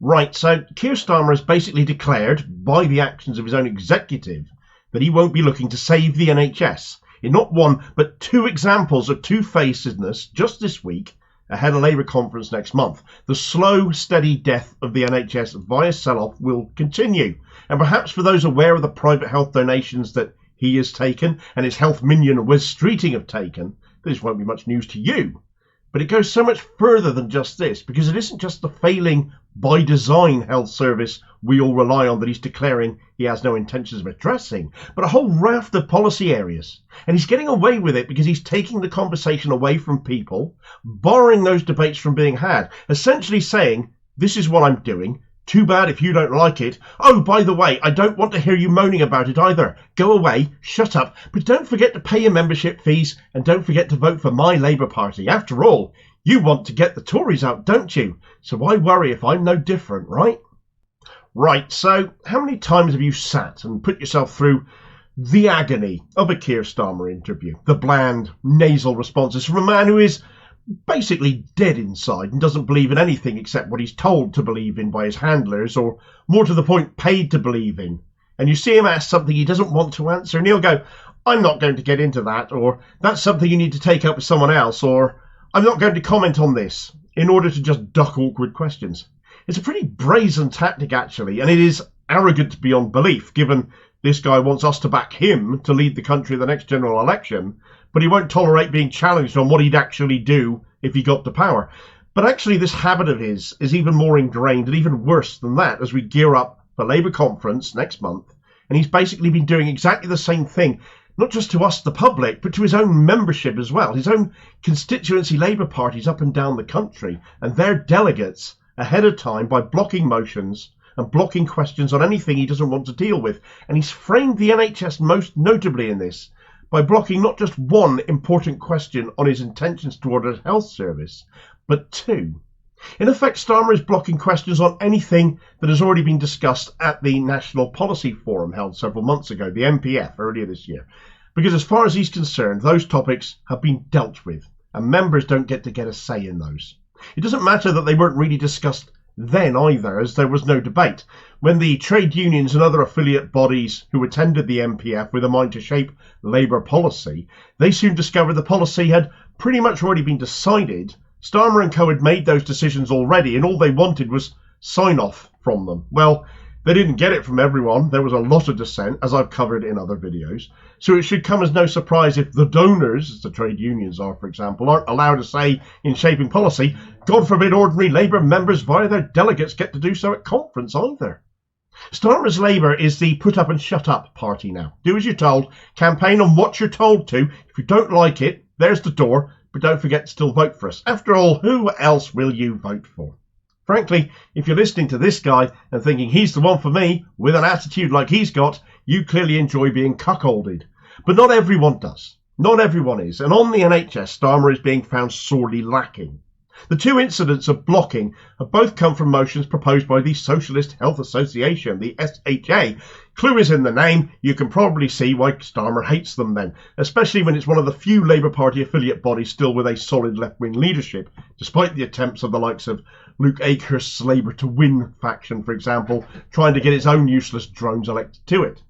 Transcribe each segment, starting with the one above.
Right, so Keir Starmer has basically declared, by the actions of his own executive, that he won't be looking to save the NHS. In not one, but two examples of two-facedness just this week, ahead of Labour conference next month. The slow, steady death of the NHS via sell-off will continue. And perhaps for those aware of the private health donations that he has taken, and his health minion Wes Streeting have taken, this won't be much news to you. But it goes so much further than just this, because it isn't just the failing by design health service we all rely on that he's declaring he has no intentions of addressing, but a whole raft of policy areas. And he's getting away with it because he's taking the conversation away from people, barring those debates from being had, essentially saying, this is what I'm doing. Too bad if you don't like it. Oh, by the way, I don't want to hear you moaning about it either. Go away, shut up, but don't forget to pay your membership fees and don't forget to vote for my Labour Party. After all, you want to get the Tories out, don't you? So why worry if I'm no different, right? Right, so how many times have you sat and put yourself through the agony of a Keir Starmer interview? The bland, nasal responses from a man who is basically dead inside and doesn't believe in anything except what he's told to believe in by his handlers, or more to the point, paid to believe in. And you see him ask something he doesn't want to answer and he'll go, I'm not going to get into that, or that's something you need to take up with someone else, or I'm not going to comment on this, in order to just duck awkward questions. It's a pretty brazen tactic actually, and it is arrogant beyond belief, given this guy wants us to back him to lead the country in the next general election, but he won't tolerate being challenged on what he'd actually do if he got to power. But actually this habit of his is even more ingrained and even worse than that as we gear up for Labour conference next month, and he's basically been doing exactly the same thing, not just to us, the public, but to his own membership as well, his own constituency Labour parties up and down the country, and their delegates ahead of time by blocking motions and blocking questions on anything he doesn't want to deal with. And he's framed the NHS most notably in this by blocking not just one important question on his intentions toward a health service, but two. In effect, Starmer is blocking questions on anything that has already been discussed at the National Policy Forum held several months ago, the NPF, earlier this year. Because as far as he's concerned, those topics have been dealt with, and members don't get a say in those. It doesn't matter that they weren't really discussed then either, as there was no debate. When the trade unions and other affiliate bodies who attended the NPF with a mind to shape Labour policy, they soon discovered the policy had pretty much already been decided. Starmer and co had made those decisions already, and all they wanted was sign-off from them. Well, they didn't get it from everyone. There was a lot of dissent, as I've covered in other videos. So it should come as no surprise if the donors, as the trade unions are, for example, aren't allowed to say in shaping policy. God forbid ordinary Labour members via their delegates get to do so at conference either. Starmer's Labour is the put up and shut up party now. Do as you're told, campaign on what you're told to. If you don't like it, there's the door, but don't forget to still vote for us. After all, who else will you vote for? Frankly, if you're listening to this guy and thinking he's the one for me, with an attitude like he's got, you clearly enjoy being cuckolded. But not everyone does. Not everyone is. And on the NHS, Starmer is being found sorely lacking. The two incidents of blocking have both come from motions proposed by the Socialist Health Association, the SHA. Clue is in the name. You can probably see why Starmer hates them then, especially when it's one of the few Labour Party affiliate bodies still with a solid left-wing leadership, despite the attempts of the likes of Luke Akehurst's Labour to Win faction, for example, trying to get its own useless drones elected to it.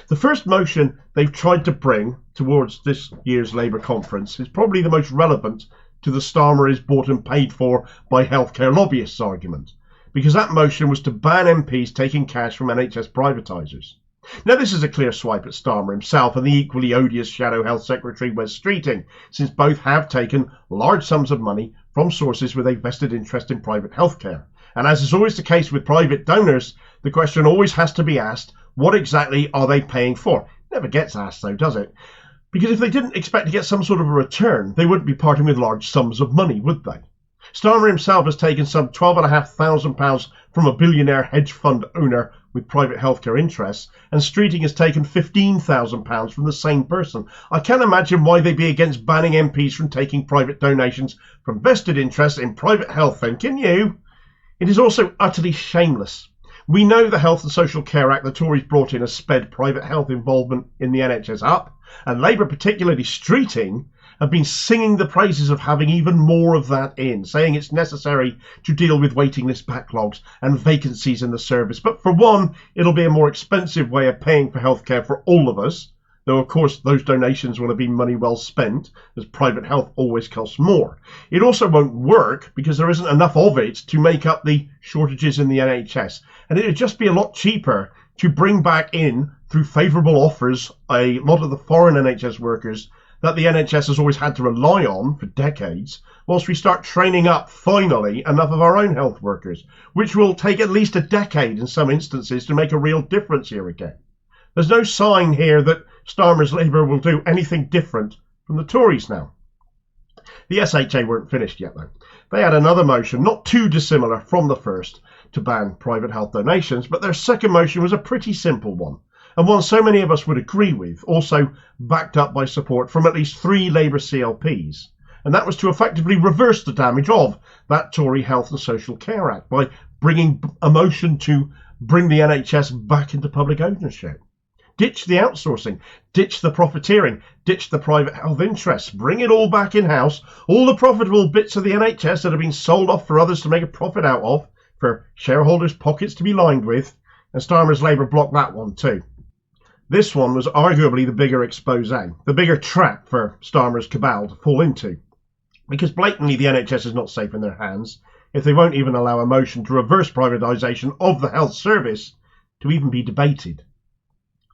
The first motion they've tried to bring towards this year's Labour conference is probably the most relevant to the Starmer is bought and paid for by healthcare lobbyists argument, because that motion was to ban MPs taking cash from NHS privatisers. Now this is a clear swipe at Starmer himself and the equally odious Shadow Health Secretary Wes Streeting, since both have taken large sums of money from sources with a vested interest in private healthcare. And as is always the case with private donors, the question always has to be asked, what exactly are they paying for? Never gets asked though, does it? Because if they didn't expect to get some sort of a return, they wouldn't be parting with large sums of money, would they? Starmer himself has taken some £12,500 from a billionaire hedge fund owner with private healthcare interests, and Streeting has taken £15,000 from the same person. I can't imagine why they'd be against banning MPs from taking private donations from vested interests in private health then, can you? It is also utterly shameless. We know the Health and Social Care Act the Tories brought in has sped private health involvement in the NHS up, and Labour, particularly Streeting, have been singing the praises of having even more of that in, saying it's necessary to deal with waiting list backlogs and vacancies in the service. But for one, it'll be a more expensive way of paying for healthcare for all of us, though of course those donations will have been money well spent, as private health always costs more. It also won't work because there isn't enough of it to make up the shortages in the NHS, and it'd just be a lot cheaper to bring back in, through favourable offers, a lot of the foreign NHS workers that the NHS has always had to rely on for decades, whilst we start training up, finally, enough of our own health workers, which will take at least a decade in some instances to make a real difference here again. There's no sign here that Starmer's Labour will do anything different from the Tories now. The SHA weren't finished yet, though. They had another motion, not too dissimilar from the first, to ban private health donations, but their second motion was a pretty simple one, and one so many of us would agree with, also backed up by support from at least 3 Labour CLPs. And that was to effectively reverse the damage of that Tory Health and Social Care Act by bringing a motion to bring the NHS back into public ownership. Ditch the outsourcing, ditch the profiteering, ditch the private health interests, bring it all back in-house, all the profitable bits of the NHS that have been sold off for others to make a profit out of, for shareholders' pockets to be lined with, and Starmer's Labour blocked that one too. This one was arguably the bigger expose, the bigger trap for Starmer's cabal to fall into, because blatantly the NHS is not safe in their hands if they won't even allow a motion to reverse privatisation of the health service to even be debated.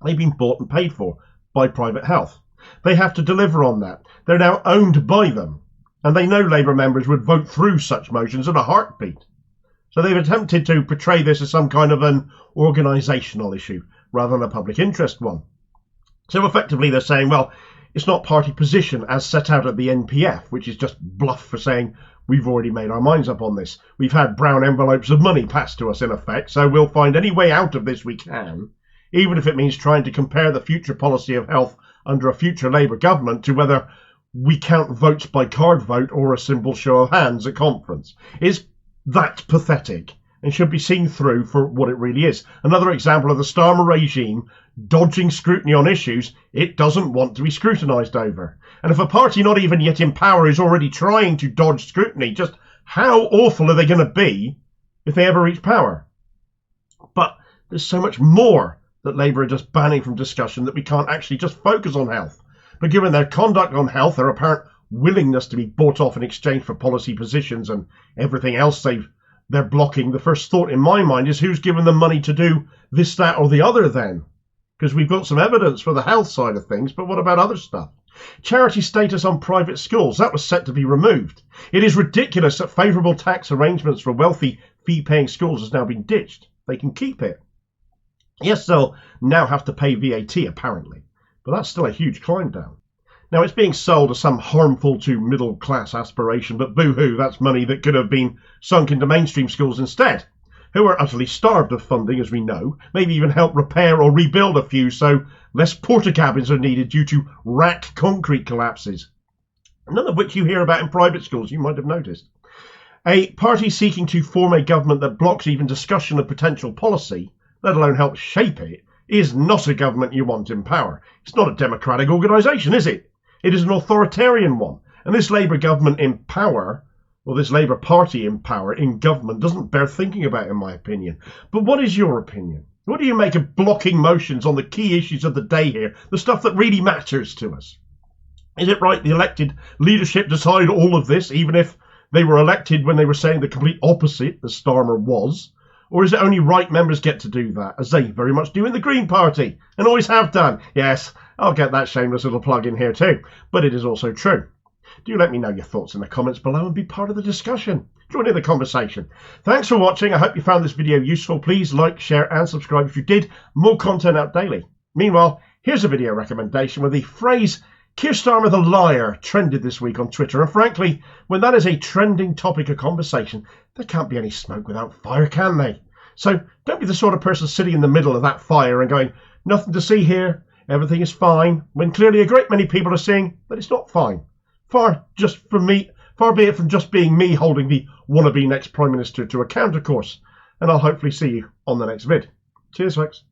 They've been bought and paid for by private health. They have to deliver on that. They're now owned by them, and they know Labour members would vote through such motions in a heartbeat. So they've attempted to portray this as some kind of an organisational issue rather than a public interest one. So effectively they're saying, well, it's not party position as set out at the NPF, which is just bluff for saying we've already made our minds up on this. We've had brown envelopes of money passed to us in effect, so we'll find any way out of this we can, even if it means trying to compare the future policy of health under a future Labour government to whether we count votes by card vote or a simple show of hands at conference. It's that pathetic and should be seen through for what it really is. Another example of the Starmer regime dodging scrutiny on issues it doesn't want to be scrutinised over. And if a party not even yet in power is already trying to dodge scrutiny, just how awful are they going to be if they ever reach power? But there's so much more that Labour are just banning from discussion that we can't actually just focus on health. But given their conduct on health, their apparent willingness to be bought off in exchange for policy positions and everything else they're blocking, the first thought in my mind is who's given them money to do this, that or the other then? Because we've got some evidence for the health side of things, but what about other stuff? Charity status on private schools, that was set to be removed. It is ridiculous that favourable tax arrangements for wealthy fee-paying schools has now been ditched. They can keep it. Yes, they'll now have to pay VAT apparently, but that's still a huge climb down. Now, it's being sold as some harmful to middle-class aspiration, but boo-hoo, that's money that could have been sunk into mainstream schools instead, who are utterly starved of funding, as we know, maybe even help repair or rebuild a few so less porta-cabins are needed due to rack concrete collapses, none of which you hear about in private schools, you might have noticed. A party seeking to form a government that blocks even discussion of potential policy, let alone help shape it, is not a government you want in power. It's not a democratic organisation, is it? It is an authoritarian one. And this Labour government in power, or this Labour Party in power, in government, doesn't bear thinking about, in my opinion. But what is your opinion? What do you make of blocking motions on the key issues of the day here, the stuff that really matters to us? Is it right the elected leadership decide all of this, even if they were elected when they were saying the complete opposite, as Starmer was? Or is it only right members get to do that, as they very much do in the Green Party, and always have done? Yes, I'll get that shameless little plug in here too, but it is also true. Do let me know your thoughts in the comments below and be part of the discussion. Join in the conversation. Thanks for watching. I hope you found this video useful. Please like, share and subscribe if you did. More content out daily. Meanwhile, here's a video recommendation where the phrase Keir Starmer the liar trended this week on Twitter, and frankly, when that is a trending topic of conversation, there can't be any smoke without fire, can they? So don't be the sort of person sitting in the middle of that fire and going, nothing to see here, everything is fine, when clearly a great many people are saying that it's not fine. Far be it from just being me holding the wannabe next Prime Minister to account, of course, and I'll hopefully see you on the next vid. Cheers, folks.